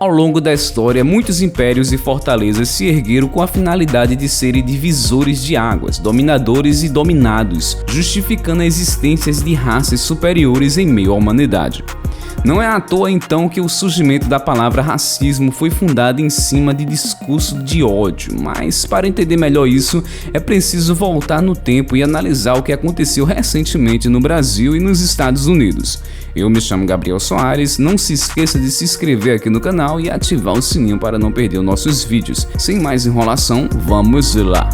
Ao longo da história, muitos impérios e fortalezas se ergueram com a finalidade de serem divisores de águas, dominadores e dominados, justificando a existência de raças superiores em meio à humanidade. Não é à toa então que o surgimento da palavra racismo foi fundado em cima de discurso de ódio, mas para entender melhor isso é preciso voltar no tempo e analisar o que aconteceu recentemente no Brasil e nos Estados Unidos. Eu me chamo Gabriel Soares, não se esqueça de se inscrever aqui no canal e ativar o sininho para não perder os nossos vídeos. Sem mais enrolação, vamos lá!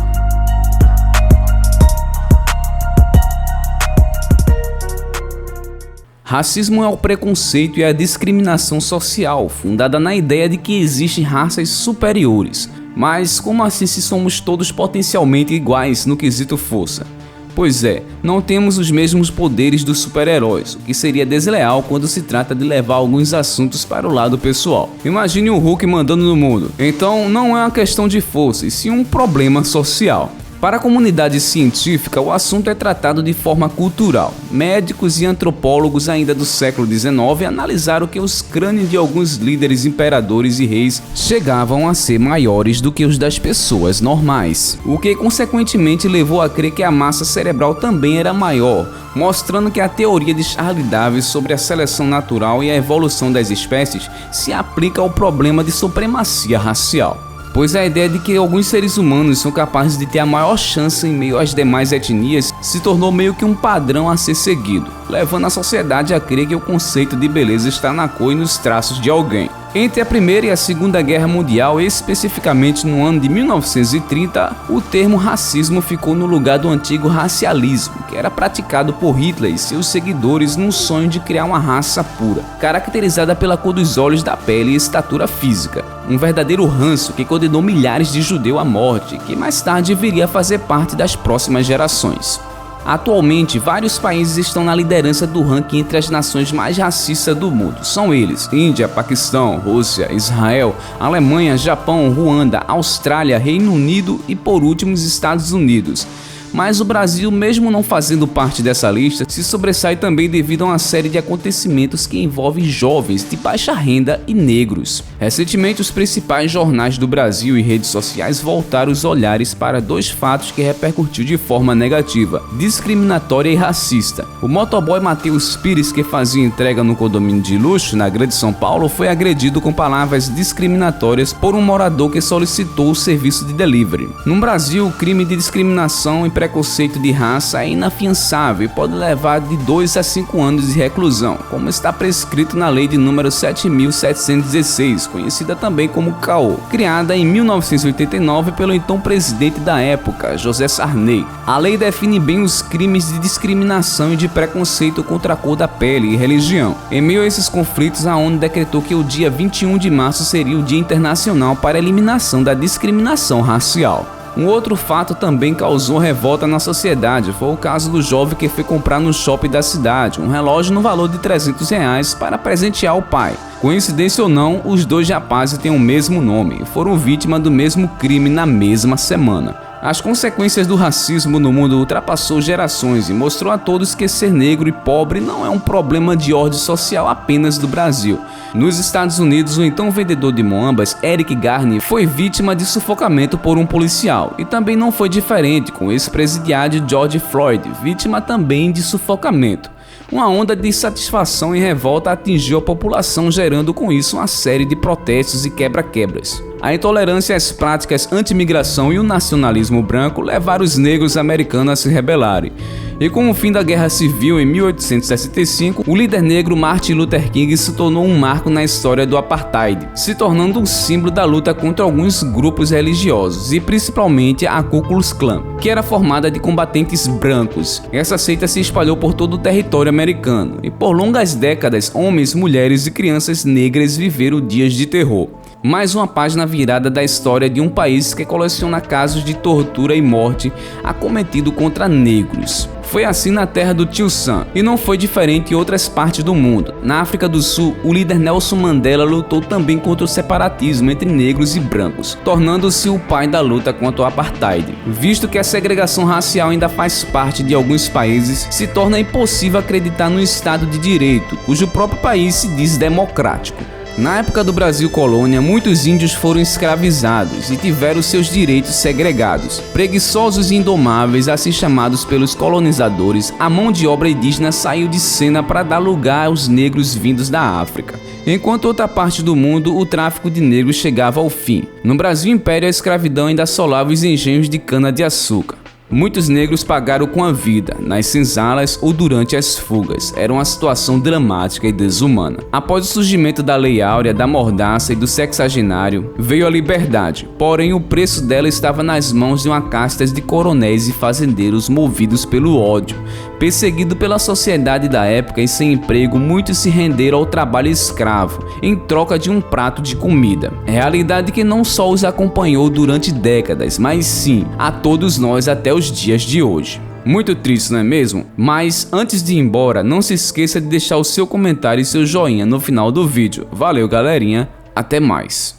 Racismo é o preconceito e a discriminação social, fundada na ideia de que existem raças superiores. Mas como assim se somos todos potencialmente iguais no quesito força? Pois é, não temos os mesmos poderes dos super-heróis, o que seria desleal quando se trata de levar alguns assuntos para o lado pessoal. Imagine o Hulk mandando no mundo. Então não é uma questão de força, e sim um problema social. Para a comunidade científica, o assunto é tratado de forma cultural. Médicos e antropólogos ainda do século XIX analisaram que os crânios de alguns líderes, imperadores e reis chegavam a ser maiores do que os das pessoas normais, o que consequentemente levou a crer que a massa cerebral também era maior, mostrando que a teoria de Charles Darwin sobre a seleção natural e a evolução das espécies se aplica ao problema de supremacia racial. Pois a ideia de que alguns seres humanos são capazes de ter a maior chance em meio às demais etnias se tornou meio que um padrão a ser seguido, levando a sociedade a crer que o conceito de beleza está na cor e nos traços de alguém. Entre a Primeira e a Segunda Guerra Mundial, especificamente no ano de 1930, o termo racismo ficou no lugar do antigo racialismo, que era praticado por Hitler e seus seguidores num sonho de criar uma raça pura, caracterizada pela cor dos olhos, da pele e estatura física. Um verdadeiro ranço que condenou milhares de judeus à morte, que mais tarde viria a fazer parte das próximas gerações. Atualmente, vários países estão na liderança do ranking entre as nações mais racistas do mundo. São eles: Índia, Paquistão, Rússia, Israel, Alemanha, Japão, Ruanda, Austrália, Reino Unido e, por último, os Estados Unidos. Mas o Brasil, mesmo não fazendo parte dessa lista, se sobressai também devido a uma série de acontecimentos que envolvem jovens de baixa renda e negros. Recentemente, os principais jornais do Brasil e redes sociais voltaram os olhares para dois fatos que repercutiu de forma negativa, discriminatória e racista. O motoboy Matheus Pires, que fazia entrega no condomínio de luxo na Grande São Paulo, foi agredido com palavras discriminatórias por um morador que solicitou o serviço de delivery. No Brasil, o crime de discriminação e preconceito de raça é inafiançável e pode levar de 2 a 5 anos de reclusão, como está prescrito na lei de número 7.716, conhecida também como CAO, criada em 1989 pelo então presidente da época, José Sarney. A lei define bem os crimes de discriminação e de preconceito contra a cor da pele e religião. Em meio a esses conflitos, a ONU decretou que o dia 21 de março seria o Dia Internacional para a Eliminação da Discriminação Racial. Um outro fato também causou revolta na sociedade, foi o caso do jovem que foi comprar no shopping da cidade um relógio no valor de R$300 para presentear o pai. Coincidência ou não, os dois rapazes têm o mesmo nome e foram vítimas do mesmo crime na mesma semana. As consequências do racismo no mundo ultrapassou gerações e mostrou a todos que ser negro e pobre não é um problema de ordem social apenas do Brasil. Nos Estados Unidos, o então vendedor de moambas, Eric Garner, foi vítima de sufocamento por um policial, e também não foi diferente com o ex-presidiário George Floyd, vítima também de sufocamento. Uma onda de insatisfação e revolta atingiu a população, gerando com isso uma série de protestos e quebra-quebras. A intolerância às práticas anti-imigração e o nacionalismo branco levaram os negros americanos a se rebelarem. E com o fim da Guerra Civil em 1865, o líder negro Martin Luther King se tornou um marco na história do apartheid, se tornando um símbolo da luta contra alguns grupos religiosos, e principalmente a Ku Klux Klan, que era formada de combatentes brancos. Essa seita se espalhou por todo o território americano, e por longas décadas, homens, mulheres e crianças negras viveram dias de terror. Mais uma página virada da história de um país que coleciona casos de tortura e morte acometido contra negros. Foi assim na terra do Tio Sam, e não foi diferente em outras partes do mundo. Na África do Sul, o líder Nelson Mandela lutou também contra o separatismo entre negros e brancos, tornando-se o pai da luta contra o apartheid. Visto que a segregação racial ainda faz parte de alguns países, se torna impossível acreditar no Estado de Direito, cujo próprio país se diz democrático. Na época do Brasil colônia, muitos índios foram escravizados e tiveram seus direitos segregados. Preguiçosos e indomáveis, assim chamados pelos colonizadores, a mão de obra indígena saiu de cena para dar lugar aos negros vindos da África. Enquanto outra parte do mundo, o tráfico de negros chegava ao fim. No Brasil Império, a escravidão ainda assolava os engenhos de cana-de-açúcar. Muitos negros pagaram com a vida, nas senzalas ou durante as fugas. Era uma situação dramática e desumana. Após o surgimento da Lei Áurea, da Mordaça e do Sexagenário, veio a liberdade, porém o preço dela estava nas mãos de uma casta de coronéis e fazendeiros movidos pelo ódio. Perseguido pela sociedade da época e sem emprego, muitos se renderam ao trabalho escravo, em troca de um prato de comida. Realidade que não só os acompanhou durante décadas, mas sim a todos nós até os dias de hoje. Muito triste, não é mesmo? Mas antes de ir embora, não se esqueça de deixar o seu comentário e seu joinha no final do vídeo. Valeu, galerinha, até mais.